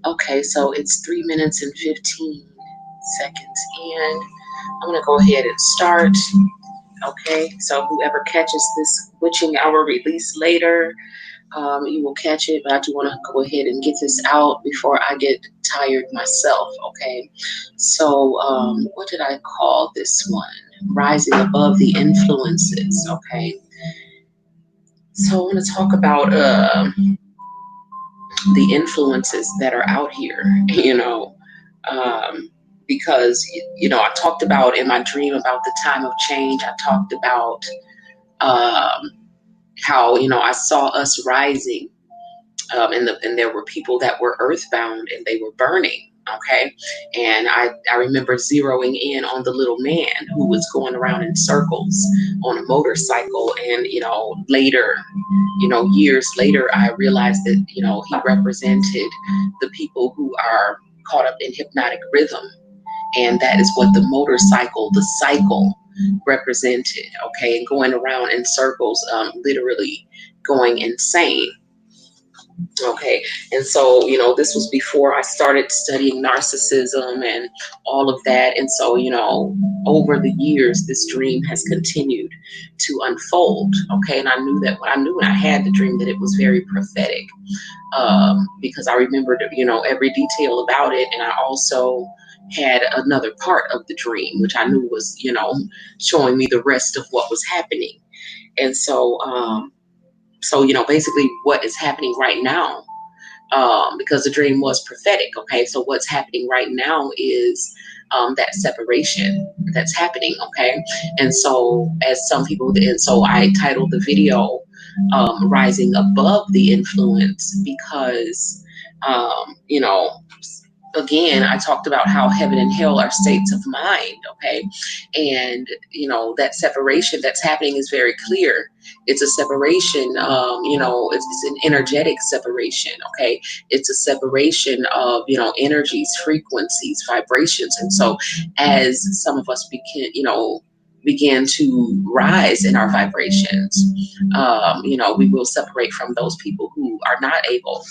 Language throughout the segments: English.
Okay, so it's 3 minutes and 15 seconds, and I'm gonna go ahead and start. Okay, so whoever catches this witching hour release later, you will catch it. But I do want to go ahead and get this out before I get tired myself. Okay, so what did I call this one? Rising above the influences. Okay, so I want to talk about the influences that are out here. Um, because I talked about in my dream about the time of change. I talked about um, how I saw us rising, and there were people that were earthbound and they were burning. Okay, and I remember zeroing in on the little man who was going around in circles on a motorcycle, and later, years later, I realized that he represented the people who are caught up in hypnotic rhythm, and that is what the motorcycle, the cycle, represented. Okay, and going around in circles, literally going insane. Okay, and so this was before I started studying narcissism and all of that, and so over the years this dream has continued to unfold. Okay, and I knew that when I had the dream that it was very prophetic, because I remembered every detail about it, and I also had another part of the dream which I knew was showing me the rest of what was happening. And so basically what is happening right now, because the dream was prophetic. Okay, so what's happening right now is that separation that's happening. Okay, and so as some people, and so I titled the video "Rising Above the Influence" because you know, again, I talked about how heaven and hell are states of mind, okay? And, that separation that's happening is very clear. It's a separation, it's an energetic separation, okay? It's a separation of, energies, frequencies, vibrations. And so as some of us begin to rise in our vibrations, we will separate from those people who are not able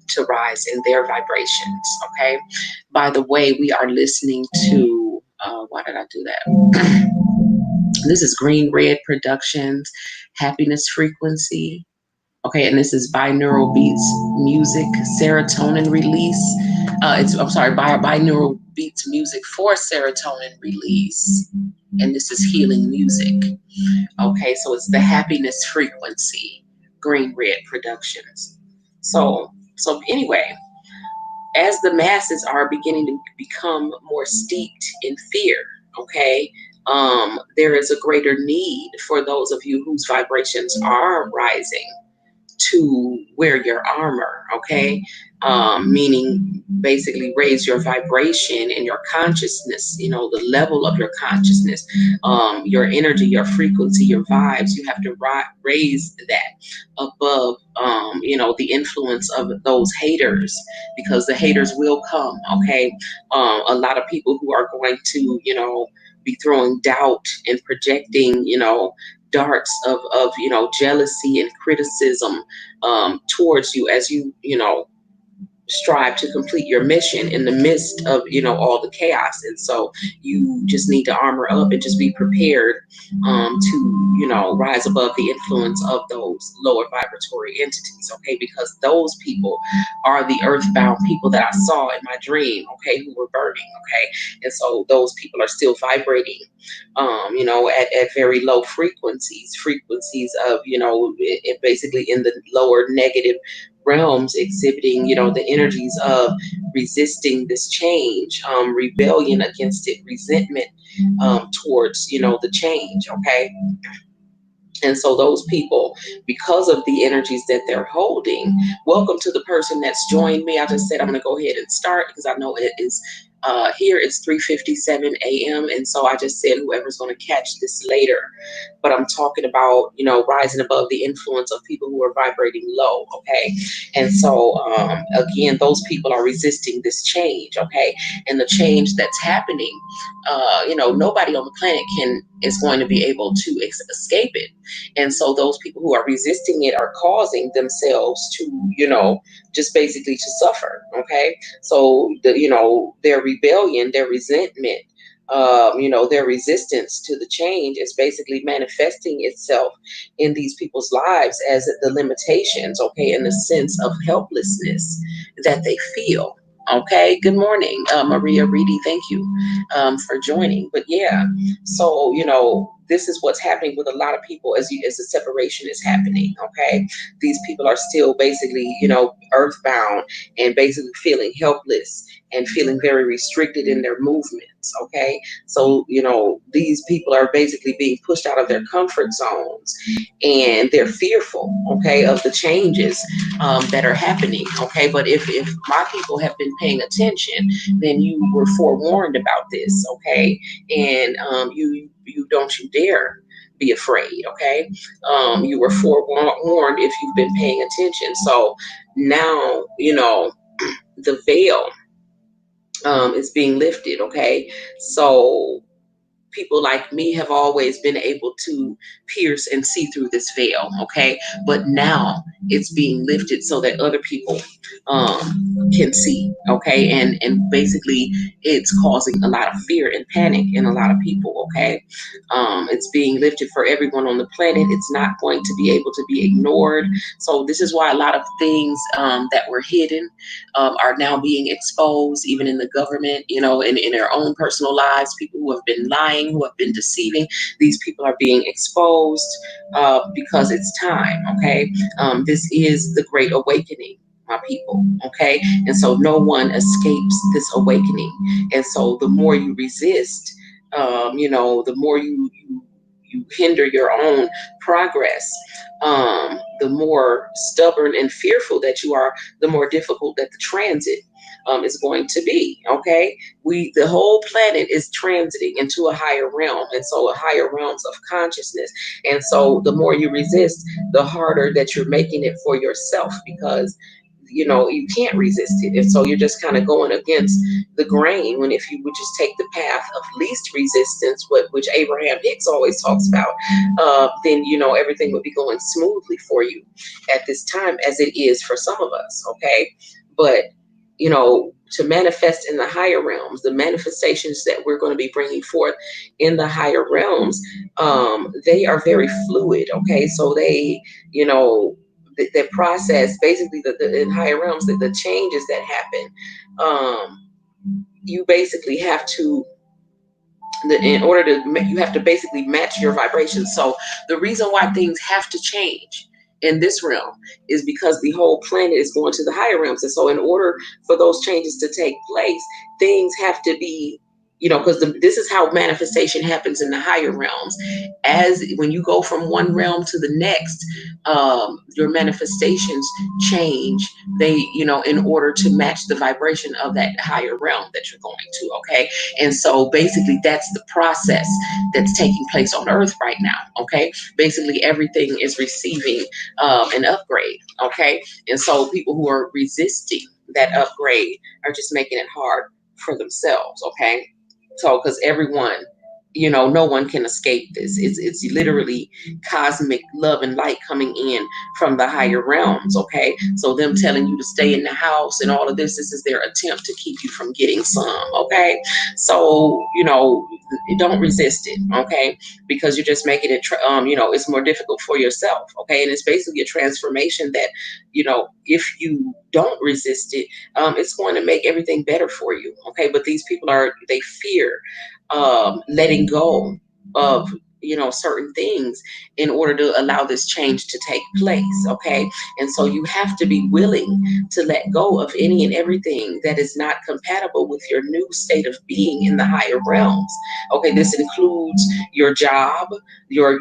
to rise in their vibrations. Okay. By the way, we are listening to, why did I do that? This is Green Red Productions, Happiness Frequency. Okay. And this is Binaural Beats Music, Serotonin Release. I'm sorry, Binaural Beats Music for Serotonin Release. And this is Healing Music. Okay. So it's the Happiness Frequency, Green Red Productions. So anyway, as the masses are beginning to become more steeped in fear, okay, there is a greater need for those of you whose vibrations are rising to wear your armor, okay? Meaning basically raise your vibration and your consciousness, the level of your consciousness, your energy, your frequency, your vibes. You have to raise that above, the influence of those haters, because the haters will come, okay? A lot of people who are going to, be throwing doubt and projecting, darts of jealousy and criticism towards you as you strive to complete your mission in the midst of all the chaos. And so you just need to armor up and just be prepared to rise above the influence of those lower vibratory entities, okay? Because those people are the earthbound people that I saw in my dream, okay, who were burning, okay? And so those people are still vibrating at very low frequencies of it basically in the lower negative realms, exhibiting the energies of resisting this change, rebellion against it, resentment towards the change, okay? And so those people, because of the energies that they're holding, welcome to the person that's joined me. I just said I'm going to go ahead and start because I know it is here it's 3:57 a.m. And so I just said whoever's going to catch this later. But I'm talking about, rising above the influence of people who are vibrating low, okay? And so, again, those people are resisting this change, okay? And the change that's happening, nobody on the planet is going to be able to escape it. And so those people who are resisting it are causing themselves to, just basically to suffer, okay? So, their rebellion, their resentment, their resistance to the change is basically manifesting itself in these people's lives as the limitations, okay, in the sense of helplessness that they feel. Okay, good morning, Maria Reedy. Thank you for joining. But yeah, so this is what's happening with a lot of people as the separation is happening. Okay, these people are still basically earthbound and basically feeling helpless and feeling very restricted in their movements. Okay, so these people are basically being pushed out of their comfort zones, and they're fearful, okay, of the changes that are happening. Okay, but if my people have been paying attention, then you were forewarned about this. Okay, and you don't you dare be afraid. Okay, you were forewarned if you've been paying attention. So now the veil is being lifted. Okay, so people like me have always been able to pierce and see through this veil, okay? But now it's being lifted so that other people can see, okay? And basically it's causing a lot of fear and panic in a lot of people, okay? It's being lifted for everyone on the planet. It's not going to be able to be ignored. So this is why a lot of things that were hidden are now being exposed, even in the government, in their own personal lives. People who have been lying, who have been deceiving, these people are being exposed because it's time, okay? This is the Great Awakening. my people. Okay. And so no one escapes this awakening. And so the more you resist, the more you hinder your own progress, the more stubborn and fearful that you are, the more difficult that the transit is going to be. Okay, the whole planet is transiting into a higher realm, and so a higher realms of consciousness. And so the more you resist, the harder that you're making it for yourself, because you can't resist it. And so you're just kind of going against the grain, when if you would just take the path of least resistance, which Abraham Hicks always talks about, then everything would be going smoothly for you at this time, as it is for some of us. Okay, but to manifest in the higher realms, the manifestations that we're going to be bringing forth in the higher realms, they are very fluid. Okay, so they, the process, basically, in higher realms, the changes that happen, you basically have to, you have to basically match your vibration. So the reason why things have to change in this realm is because the whole planet is going to the higher realms. And so in order for those changes to take place, things have to be, because this is how manifestation happens in the higher realms. As when you go from one realm to the next, your manifestations change. They, in order to match the vibration of that higher realm that you're going to. Okay. And so basically that's the process that's taking place on earth right now. Okay. Basically everything is receiving an upgrade. Okay. And so people who are resisting that upgrade are just making it hard for themselves. Okay. So, because everyone, no one can escape this. It's literally cosmic love and light coming in from the higher realms. Okay, so them telling you to stay in the house and all of this is their attempt to keep you from getting some. Okay, so don't resist it. Okay, because you're just making it. It's more difficult for yourself. Okay, and it's basically a transformation that, if you don't resist it, it's going to make everything better for you. Okay, but these people they fear letting go of certain things in order to allow this change to take place. Okay, and so you have to be willing to let go of any and everything that is not compatible with your new state of being in the higher realms. Okay, this includes your job, your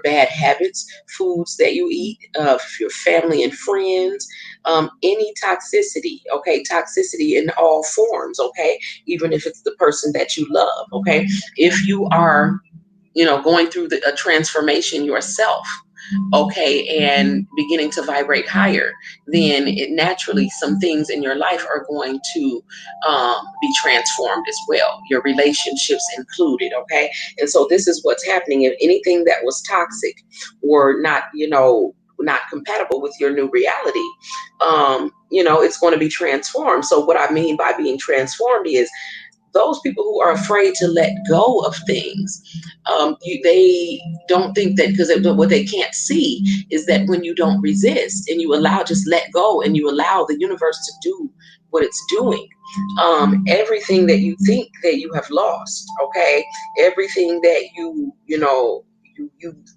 bad habits, foods that you eat, your family and friends, any toxicity. Okay, toxicity in all forms. Okay, even if it's the person that you love. Okay, if you are going through a transformation yourself, okay, and beginning to vibrate higher, then naturally some things in your life are going to be transformed as well, your relationships included. Okay, and so this is what's happening. If anything that was toxic or not compatible with your new reality, it's going to be transformed. So what I mean by being transformed is those people who are afraid to let go of things, they don't think that, because what they can't see is that when you don't resist and you just let go and you allow the universe to do what it's doing, everything that you think that you have lost, okay, everything that you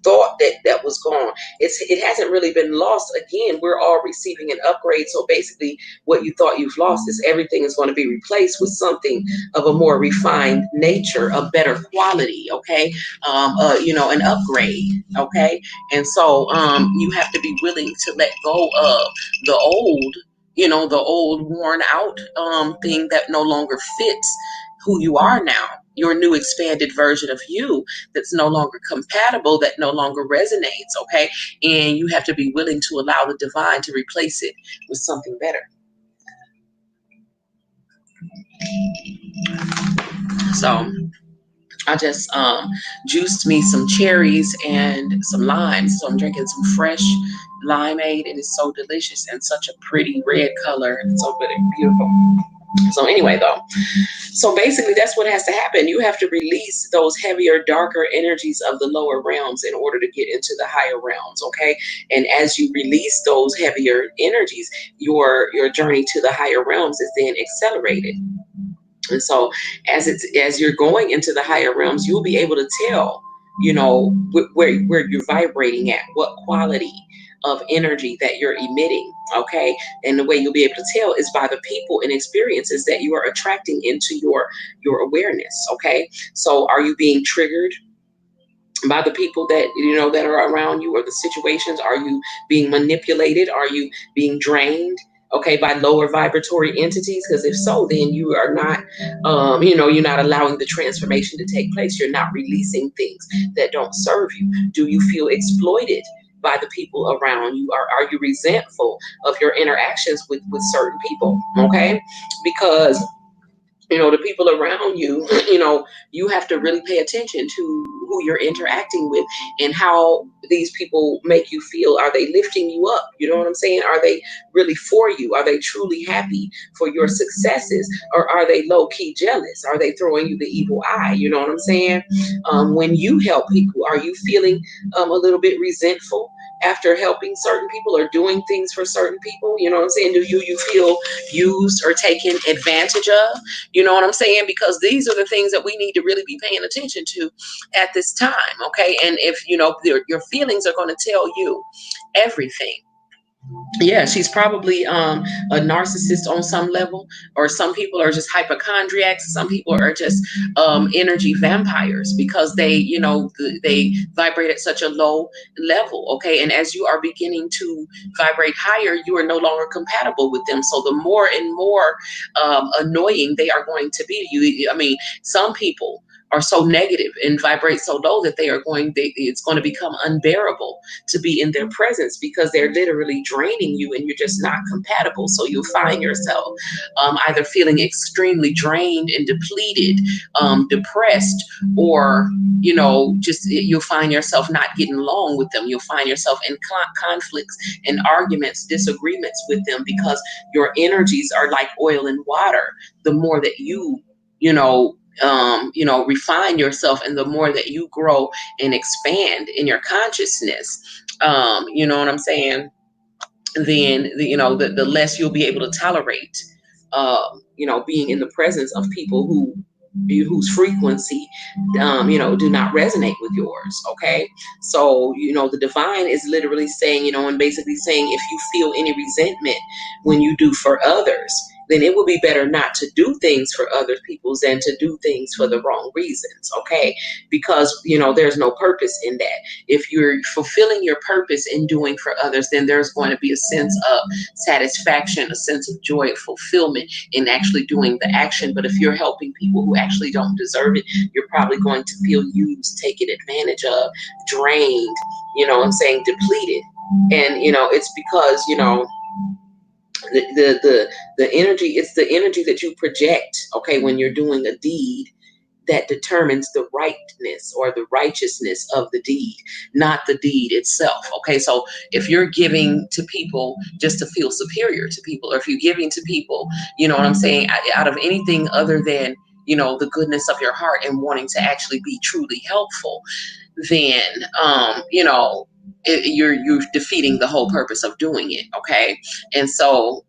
thought that was gone, it hasn't really been lost. Again, we're all receiving an upgrade. So basically what you thought you've lost is everything is going to be replaced with something of a more refined nature, a better quality. Okay, an upgrade. Okay, and so you have to be willing to let go of the old, the old worn out thing that no longer fits who you are now, your new expanded version of you that's no longer compatible, that no longer resonates. Okay, and you have to be willing to allow the divine to replace it with something better. So I just juiced me some cherries and some limes. So I'm drinking some fresh limeade. It is so delicious and such a pretty red color. It's so good and beautiful. So anyway, though, so basically that's what has to happen. You have to release those heavier, darker energies of the lower realms in order to get into the higher realms. Okay, and as you release those heavier energies, your journey to the higher realms is then accelerated. And so as you're going into the higher realms, you'll be able to tell, where you're vibrating at, what quality of energy that you're emitting. Okay. And the way you'll be able to tell is by the people and experiences that you are attracting into your awareness. Okay. So are you being triggered by the people that that are around you, or the situations? Are you being manipulated? Are you being drained, okay, by lower vibratory entities? Because if so, then you are not you're not allowing the transformation to take place. You're not releasing things that don't serve you. Do you feel exploited by the people around you? Are you resentful of your interactions with certain people? Okay. Because the people around you, you have to really pay attention to who you're interacting with and how these people make you feel. Are they lifting you up? You know what I'm saying? Are they really for you? Are they truly happy for your successes? Or are they low key jealous? Are they throwing you the evil eye? You know what I'm saying? When you help people, are you feeling a little bit resentful after helping certain people or doing things for certain people? You know what I'm saying? Do you feel used or taken advantage of? You know what I'm saying? Because these are the things that we need to really be paying attention to at this time. Okay. And if, your feelings are going to tell you everything. Yeah, she's probably a narcissist on some level, or some people are just hypochondriacs. Some people are just energy vampires because they vibrate at such a low level. Okay, and as you are beginning to vibrate higher, you are no longer compatible with them. So the more and more annoying they are going to be to you. I mean, some people are so negative and vibrate so low that it's going to become unbearable to be in their presence, because they're literally draining you and you're just not compatible. So you'll find yourself either feeling extremely drained and depleted, depressed, or just you'll find yourself not getting along with them. You'll find yourself in conflicts and arguments, disagreements with them, because your energies are like oil and water. The more that refine yourself, and the more that you grow and expand in your consciousness, you know what I'm saying, then the less you'll be able to tolerate being in the presence of people whose frequency do not resonate with yours. Okay. So the divine is literally saying, and basically saying, if you feel any resentment when you do for others, then it will be better not to do things for other people than to do things for the wrong reasons. Okay. Because there's no purpose in that. If you're fulfilling your purpose in doing for others, then there's going to be a sense of satisfaction, a sense of joy, fulfillment in actually doing the action. But if you're helping people who actually don't deserve it, you're probably going to feel used, taken advantage of, drained, I'm saying, depleted. And it's because the energy, it's the energy that you project, okay, when you're doing a deed, that determines the rightness or the righteousness of the deed, not the deed itself. Okay, so if you're giving to people just to feel superior to people, or if you're giving to people, you know what I'm saying, out of anything other than the goodness of your heart and wanting to actually be truly helpful, then you're defeating the whole purpose of doing it. Okay, and so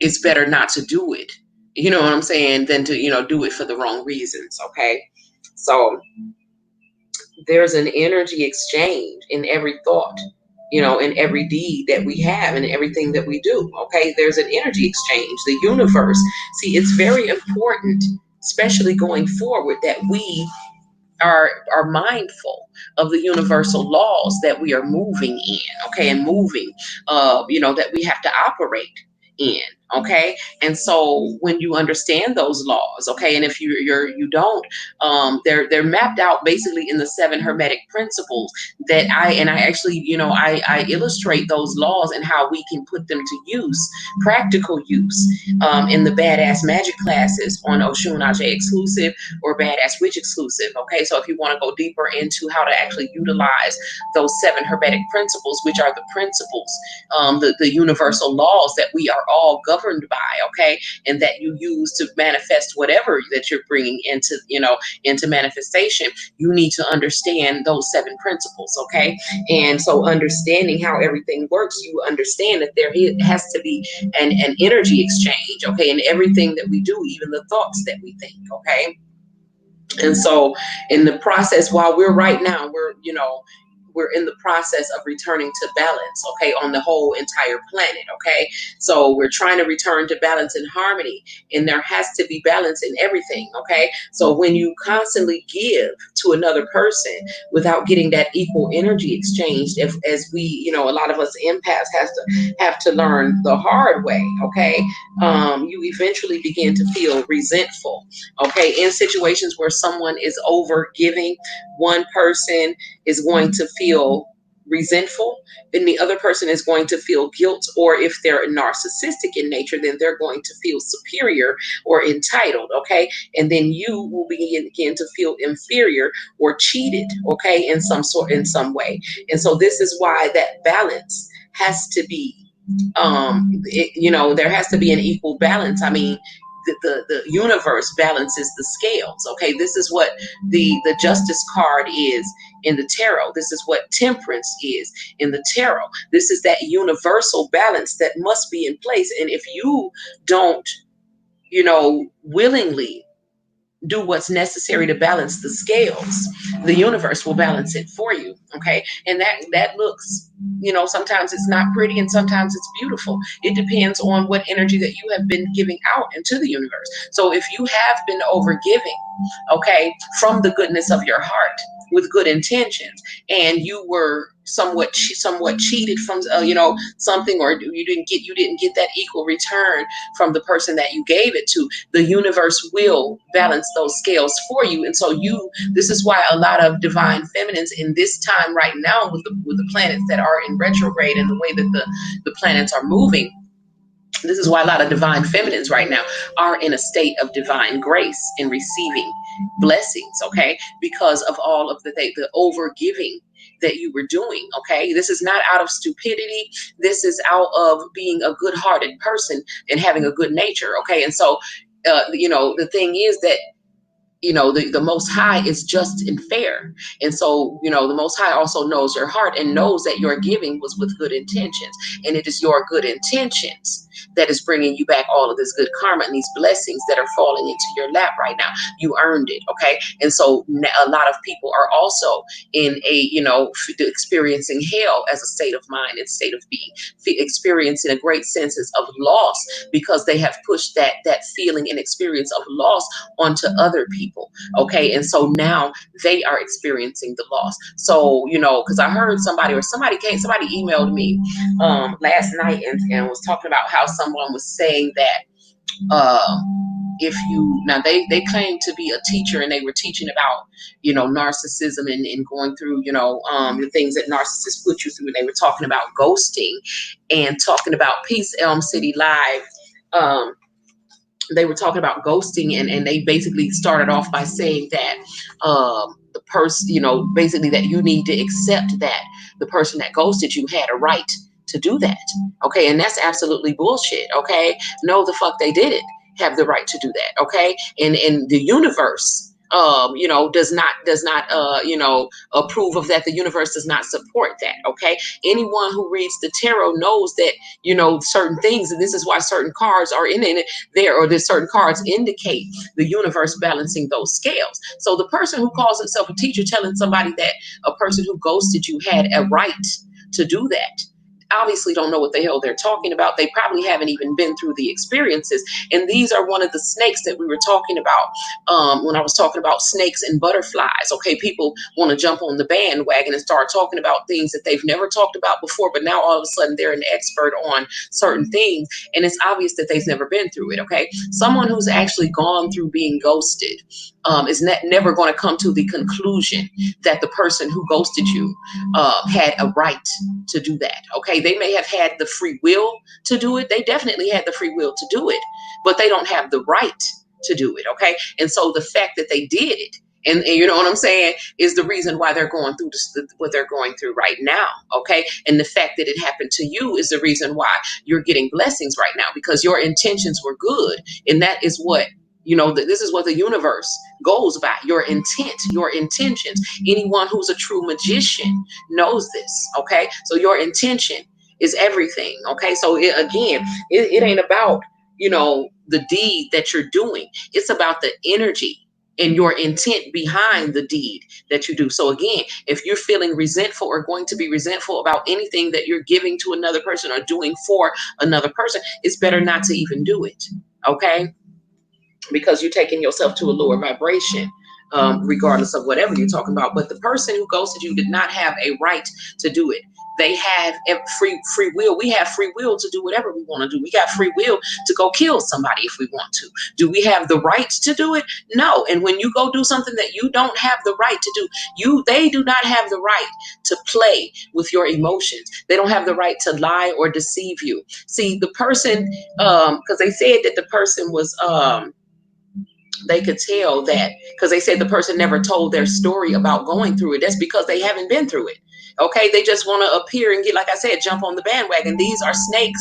it's better not to do it, you know what I'm saying, than to do it for the wrong reasons. Okay, so there's an energy exchange in every thought, in every deed that we have and everything that we do. Okay, there's an energy exchange. The universe, see, it's very important, especially going forward, that we are mindful of the universal laws that we are moving in. Okay, and moving that we have to operate in. Okay, and so when you understand those laws, okay, and if you don't, they're mapped out basically in the 7 hermetic principles that I actually I illustrate those laws and how we can put them to use, practical use, in the Badass Magic classes on Oshun Ajay exclusive or Badass Witch exclusive. Okay, so if you want to go deeper into how to actually utilize those 7 hermetic principles, which are the principles, the universal laws that we are all governed by, okay, and that you use to manifest whatever that you're bringing into manifestation, you need to understand those 7 principles. Okay, and so understanding how everything works, you understand that there has to be an energy exchange, okay, in everything that we do, even the thoughts that we think. Okay, and so in the process, while we're we're in the process of returning to balance, okay, on the whole entire planet, okay? So we're trying to return to balance and harmony, and there has to be balance in everything, okay? So when you constantly give to another person without getting that equal energy exchanged, if as we, a lot of us empaths have to learn the hard way, okay? You eventually begin to feel resentful, okay? In situations where someone is over giving, one person is going to feel resentful, then the other person is going to feel guilt, or if they're narcissistic in nature, then they're going to feel superior or entitled, okay? And then you will begin to feel inferior or cheated, okay, in some way. And so this is why that balance has to be, there has to be an equal balance. I mean, the universe balances the scales, okay? This is what the justice card is in the tarot. This is what temperance is in the tarot. This is that universal balance that must be in place. And if you don't, willingly do what's necessary to balance the scales, the universe will balance it for you, okay? And that looks, sometimes it's not pretty and sometimes it's beautiful. It depends on what energy that you have been giving out into the universe. So if you have been over giving, okay, from the goodness of your heart with good intentions, and you were somewhat cheated from something, or you didn't get that equal return from the person that you gave it to, the universe will balance those scales for you. And so this is why a lot of divine feminines in this time right now, with the planets that are in retrograde and the way that the planets are moving, this is why a lot of divine feminines right now are in a state of divine grace and receiving blessings, okay? Because of all of the over giving that you were doing, okay? This is not out of stupidity. This is out of being a good-hearted person and having a good nature, okay? And so, the thing is that the Most High is just and fair. And so, the Most High also knows your heart and knows that your giving was with good intentions. And it is your good intentions that is bringing you back all of this good karma and these blessings that are falling into your lap right now. You earned it, okay? And so a lot of people are also in a, experiencing hell as a state of mind and state of being, experiencing a great sense of loss because they have pushed that feeling and experience of loss onto other people, okay? And so now they are experiencing the loss. So, because I heard somebody emailed me last night and was talking about how someone was saying that if you, now they claim to be a teacher and they were teaching about, narcissism and going through, the things that narcissists put you through. And they were talking about ghosting and talking about Peace Elm City Live. They were talking about ghosting, and they basically started off by saying that the person, basically that you need to accept that the person that ghosted you had a right to do that. Okay. And that's absolutely bullshit. Okay. No, the fuck they didn't have the right to do that. Okay. And the universe, does not approve of that. The universe does not support that. Okay. Anyone who reads the tarot knows that, certain things, and this is why certain cards are in it there, or there's certain cards indicate the universe balancing those scales. So the person who calls himself a teacher telling somebody that a person who ghosted you had a right to do that obviously don't know what the hell they're talking about. They probably haven't even been through the experiences. And these are one of the snakes that we were talking about when I was talking about snakes and butterflies. Okay, people want to jump on the bandwagon and start talking about things that they've never talked about before, but now all of a sudden they're an expert on certain things, and it's obvious that they've never been through it. Okay, someone who's actually gone through being ghosted is never going to come to the conclusion that the person who ghosted you had a right to do that. Okay, they may have had the free will to do it. They definitely had the free will to do it, but they don't have the right to do it. Okay, and so the fact that they did it, and you know what I'm saying, is the reason why they're going through what they're going through right now. Okay, and the fact that it happened to you is the reason why you're getting blessings right now, because your intentions were good, and that is what. This is what the universe goes by, your intent, your intentions. Anyone who's a true magician knows this, okay? So your intention is everything, okay? So it ain't about, the deed that you're doing. It's about the energy and your intent behind the deed that you do. So again, if you're feeling resentful or going to be resentful about anything that you're giving to another person or doing for another person, it's better not to even do it. Okay? Because you're taking yourself to a lower vibration, regardless of whatever you're talking about. But the person who ghosted you did not have a right to do it. They have free will. We have free will to do whatever we want to do. We got free will to go kill somebody if we want to. Do we have the right to do it? No. And when you go do something that you don't have the right to do, they do not have the right to play with your emotions. They don't have the right to lie or deceive you. See, the person, because they said that the person was they could tell that because they said the person never told their story about going through it. That's because they haven't been through it. Okay, they just want to appear and get, like I said, jump on the bandwagon. These are snakes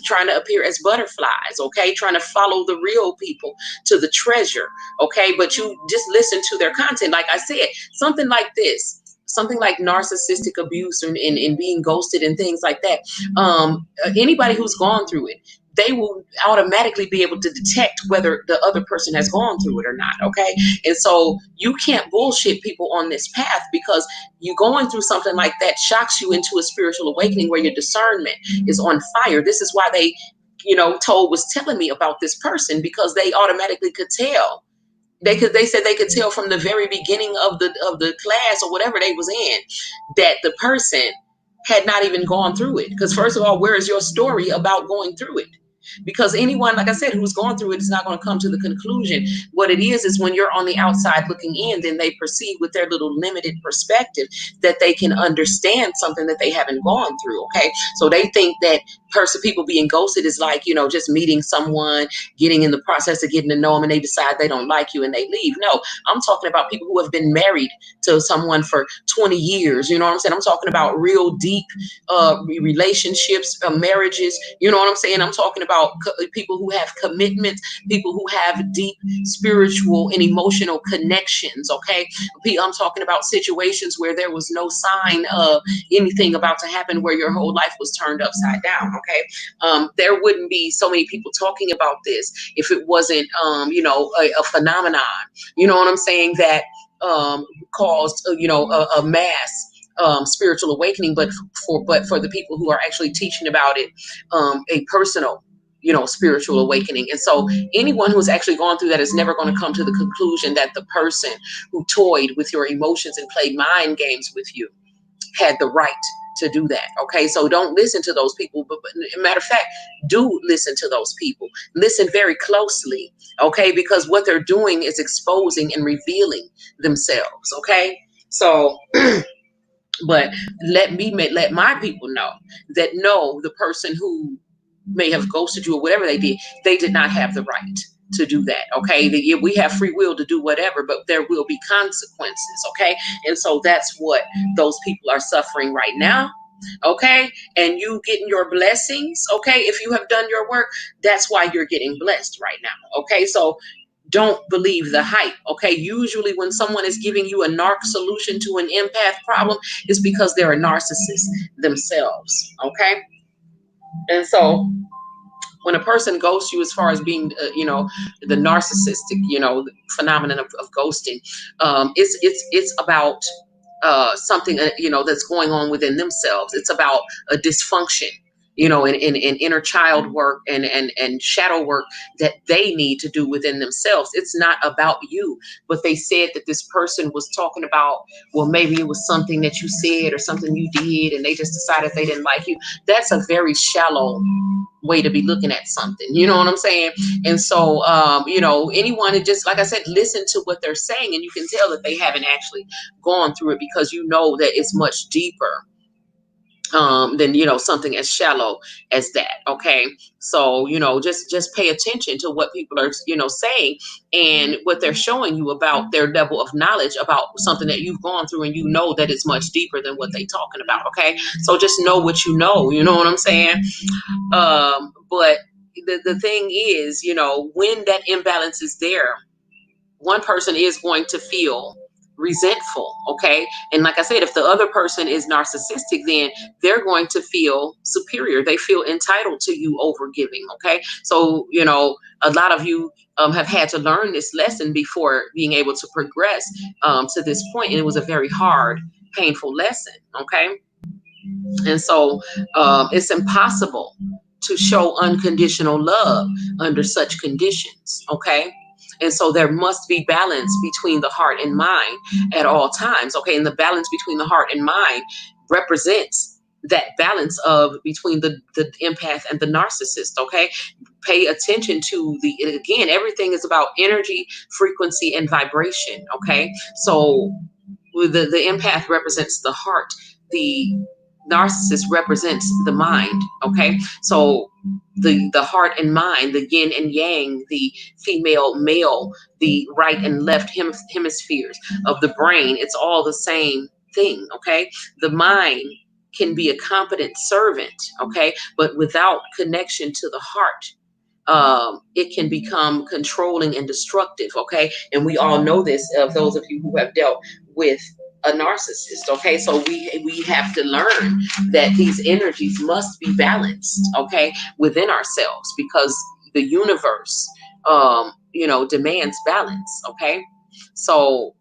trying to appear as butterflies, okay, trying to follow the real people to the treasure, okay. But you just listen to their content. Like I said, something like this, something like narcissistic abuse and being ghosted and things like that, anybody who's gone through it, they will automatically be able to detect whether the other person has gone through it or not, okay. And so you can't bullshit people on this path, because you going through something like that shocks you into a spiritual awakening where your discernment is on fire. This is why they, Told was telling me about this person, because they automatically could tell. They said they could tell from the very beginning of the class or whatever they was in, that the person had not even gone through it. Because first of all, where is your story about going through it? Because anyone, like I said, who's gone through it is not going to come to the conclusion. What it is when you're on the outside looking in, then they perceive with their little limited perspective that they can understand something that they haven't gone through. Okay, so they think that people being ghosted is like, just meeting someone, getting in the process of getting to know them, and they decide they don't like you and they leave. No, I'm talking about people who have been married to someone for 20 years. You know what I'm saying? I'm talking about real deep relationships, marriages. You know what I'm saying? I'm talking about people who have commitments, people who have deep spiritual and emotional connections. Okay, I'm talking about situations where there was no sign of anything about to happen, where your whole life was turned upside down. Okay, there wouldn't be so many people talking about this if it wasn't, a phenomenon. You know what I'm saying? That caused, a mass spiritual awakening, but for the people who are actually teaching about it, a personal, spiritual awakening. And so anyone who's actually gone through that is never going to come to the conclusion that the person who toyed with your emotions and played mind games with you had the right to do that. Okay, so don't listen to those people. But matter of fact, do listen to those people. Listen very closely, okay, because what they're doing is exposing and revealing themselves. Okay, so but let my people know that no, the person who may have ghosted you or whatever they did not have the right to do that. Okay, we have free will to do whatever, but there will be consequences. Okay, and so that's what those people are suffering right now. Okay, and you getting your blessings. Okay, if you have done your work, that's why you're getting blessed right now. Okay, so don't believe the hype. Okay, usually when someone is giving you a narc solution to an empath problem, it's because they're a narcissist themselves. Okay, and so when a person ghosts you, as far as being, the narcissistic, phenomenon of ghosting, it's about something, that's going on within themselves. It's about a dysfunction, in inner child work and shadow work that they need to do within themselves. It's not about you. But they said that this person was talking about, well, maybe it was something that you said or something you did, and they just decided they didn't like you. That's a very shallow way to be looking at something. You know what I'm saying? And so, anyone who, just like I said, listen to what they're saying, and you can tell that they haven't actually gone through it, because you know that it's much deeper than, something as shallow as that. Okay, so just pay attention to what people are, saying, and what they're showing you about their level of knowledge about something that you've gone through, and you know that it's much deeper than what they're talking about. Okay, so just know what you know. You know what I'm saying? But the thing is, when that imbalance is there, one person is going to feel resentful. Okay. And like I said, if the other person is narcissistic, then they're going to feel superior. They feel entitled to you over giving. Okay. So, a lot of you have had to learn this lesson before being able to progress to this point. And it was a very hard, painful lesson. Okay. And so it's impossible to show unconditional love under such conditions. Okay. And so there must be balance between the heart and mind at all times. Okay. And the balance between the heart and mind represents that balance of between the empath and the narcissist. Okay. Pay attention to again, everything is about energy, frequency, and vibration. Okay. So the empath represents the heart. The narcissist represents the mind. Okay. So the heart and mind, the yin and yang, the female, male, the right and left hemispheres of the brain, it's all the same thing. Okay. The mind can be a competent servant. Okay. But without connection to the heart, it can become controlling and destructive. Okay. And we all know this, of those of you who have dealt with a narcissist. Okay. So we have to learn that these energies must be balanced. Okay. Within ourselves, because the universe, demands balance. Okay. So,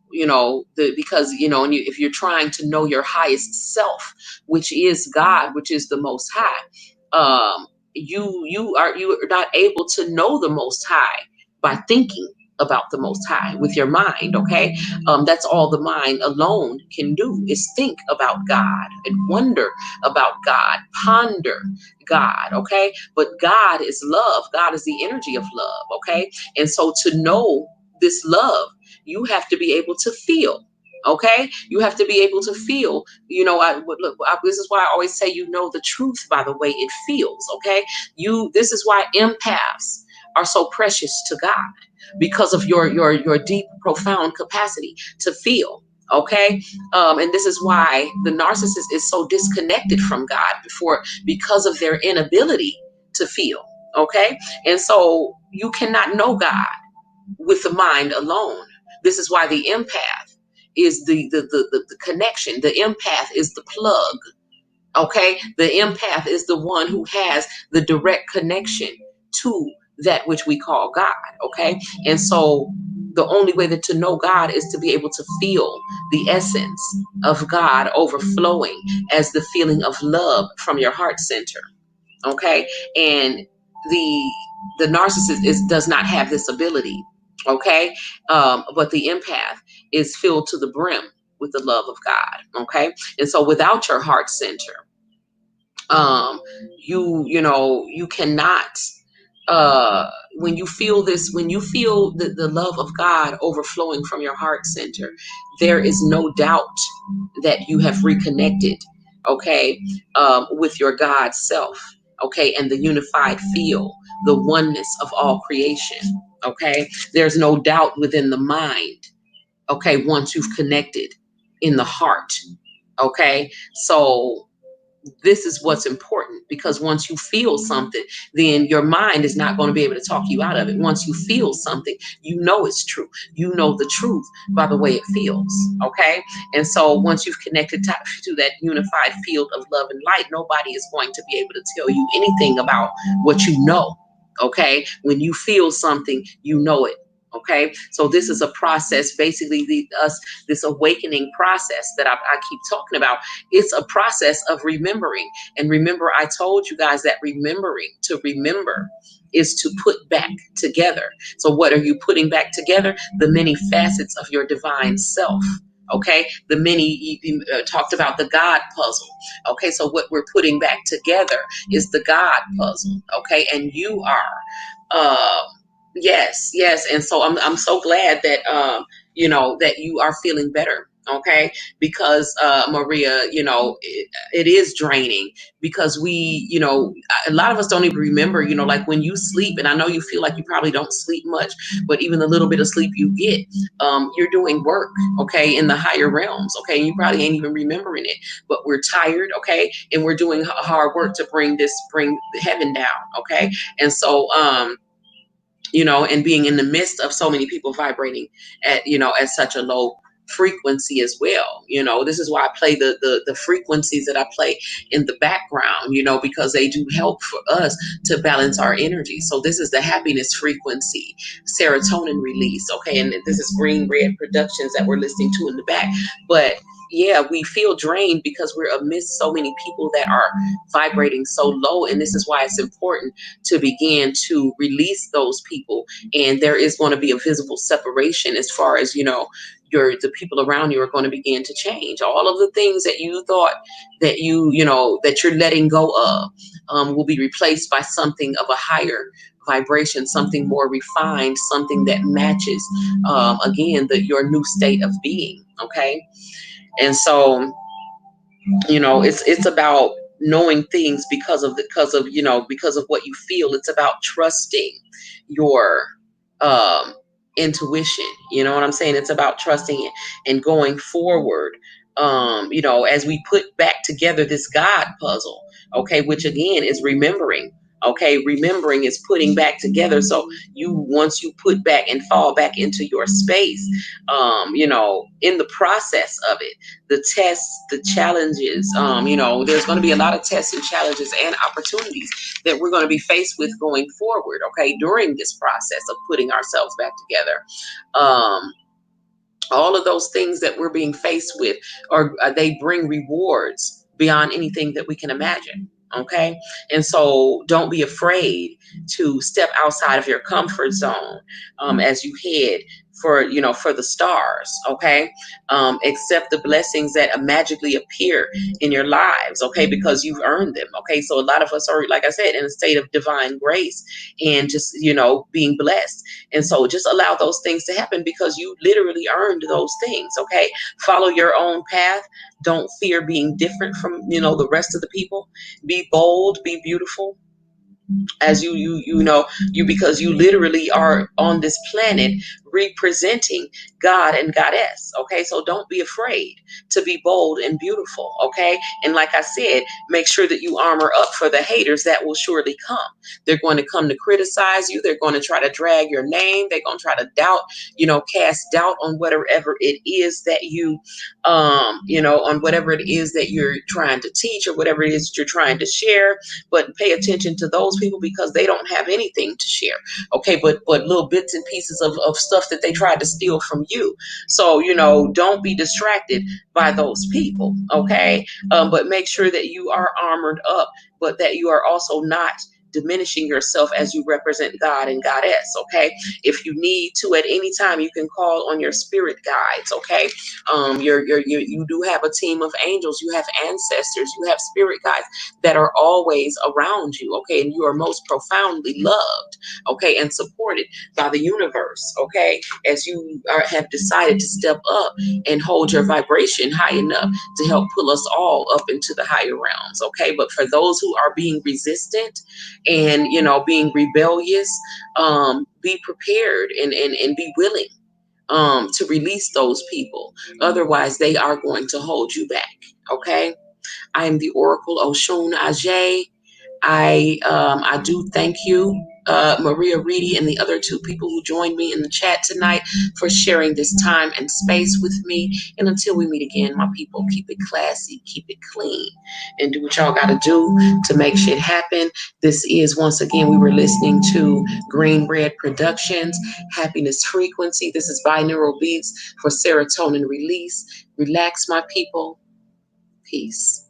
because, and if you're trying to know your highest self, which is God, which is the Most High, you are not able to know the Most High by thinking about the Most High with your mind. Okay. That's all the mind alone can do, is think about God and wonder about God, ponder God. Okay. But God is love. God is the energy of love. Okay. And so to know this love, you have to be able to feel. Okay. You have to be able to feel. This is why I always say, the truth by the way it feels. Okay. This is why empaths are so precious to God, because of your deep, profound capacity to feel. Okay. And this is why the narcissist is so disconnected from God because of their inability to feel. Okay. And so you cannot know God with the mind alone. This is why the empath is the connection. The empath is the plug. Okay. The empath is the one who has the direct connection to that which we call God. Okay. And so the only way to know God is to be able to feel the essence of God overflowing as the feeling of love from your heart center. Okay. And the narcissist does not have this ability. Okay. But the empath is filled to the brim with the love of God. Okay. And so without your heart center, you cannot, when you feel the love of God overflowing from your heart center, there is no doubt that you have reconnected. Okay. With your God self. Okay. And the unified feel, the oneness of all creation. Okay. There's no doubt within the mind. Okay. Once you've connected in the heart. Okay. So this is what's important, because once you feel something, then your mind is not going to be able to talk you out of it. Once you feel something, it's true. The truth by the way it feels. Okay. And so once you've connected to that unified field of love and light, nobody is going to be able to tell you anything about what you know. Okay. When you feel something, it. Okay. So this is a process, basically this awakening process that I keep talking about. It's a process of remembering. And remember, I told you guys that to remember is to put back together. So what are you putting back together? The many facets of your divine self. Okay. The many, you talked about the God puzzle. Okay. So what we're putting back together is the God puzzle. Okay. And you are, yes. And so I'm so glad that, that you are feeling better. Okay. Because, Maria, it is draining, because a lot of us don't even remember, like when you sleep, and I know you feel like you probably don't sleep much, but even the little bit of sleep you get, you're doing work. Okay. In the higher realms. Okay. And you probably ain't even remembering it, but we're tired. Okay. And we're doing hard work to bring heaven down. Okay. And so, and being in the midst of so many people vibrating at such a low frequency as well. This is why I play the frequencies that I play in the background, because they do help for us to balance our energy. So this is the happiness frequency, serotonin release. Okay. And this is Green Red Productions that we're listening to in the back. But yeah, we feel drained because we're amidst so many people that are vibrating so low. And this is why it's important to begin to release those people. And there is going to be a visible separation as far as, the people around you are going to begin to change. All of the things that you thought that that you're letting go of will be replaced by something of a higher vibration, something more refined, something that matches again your new state of being. Okay. And so it's about knowing things because of what you feel. It's about trusting your um intuition. You know what I'm saying? It's about trusting it and going forward, as we put back together this God puzzle. Okay, which again is remembering. Okay, remembering is putting back together. So once you put back and fall back into your space, in the process of it, the tests, the challenges, there's going to be a lot of tests and challenges and opportunities that we're going to be faced with going forward. Okay, during this process of putting ourselves back together. All of those things that we're being faced with, or they bring rewards beyond anything that we can imagine. Okay. And so don't be afraid to step outside of your comfort zone as you head for the stars. Okay. Accept the blessings that magically appear in your lives. Okay. Because you've earned them. Okay. So a lot of us are, like I said, in a state of divine grace and just, being blessed. And so just allow those things to happen because you literally earned those things. Okay. Follow your own path. Don't fear being different from, the rest of the people. Be bold, be beautiful, as because you literally are on this planet representing God and Goddess. Okay, so don't be afraid to be bold and beautiful. Okay, and like I said, make sure that you armor up for the haters that will surely come. They're going to come to criticize you. They're going to try to drag your name. They're going to try to doubt, cast doubt on whatever it is that on whatever it is that you're trying to teach or whatever it is that you're trying to share. But pay attention to those people because they don't have anything to share. Okay, but little bits and pieces of stuff that they tried to steal from you. So, don't be distracted by those people. Okay, but make sure that you are armored up, but that you are also not diminishing yourself as you represent God and Goddess. Okay, if you need to at any time, you can call on your spirit guides. Okay, you do have a team of angels, you have ancestors, you have spirit guides that are always around you. Okay, and you are most profoundly loved. Okay, and supported by the universe. Okay, as you have decided to step up and hold your vibration high enough to help pull us all up into the higher realms. Okay, but for those who are being resistant and being rebellious, be prepared and be willing to release those people. Otherwise, they are going to hold you back. Okay, I am the Oracle Oshun Ajay. I do thank you, Maria Reedy, and the other two people who joined me in the chat tonight for sharing this time and space with me. And until we meet again, my people, keep it classy, keep it clean, and do what y'all got to do to make shit happen. This is, once again, we were listening to Green Red Productions, Happiness Frequency. This is binaural beats for serotonin release. Relax, my people. Peace.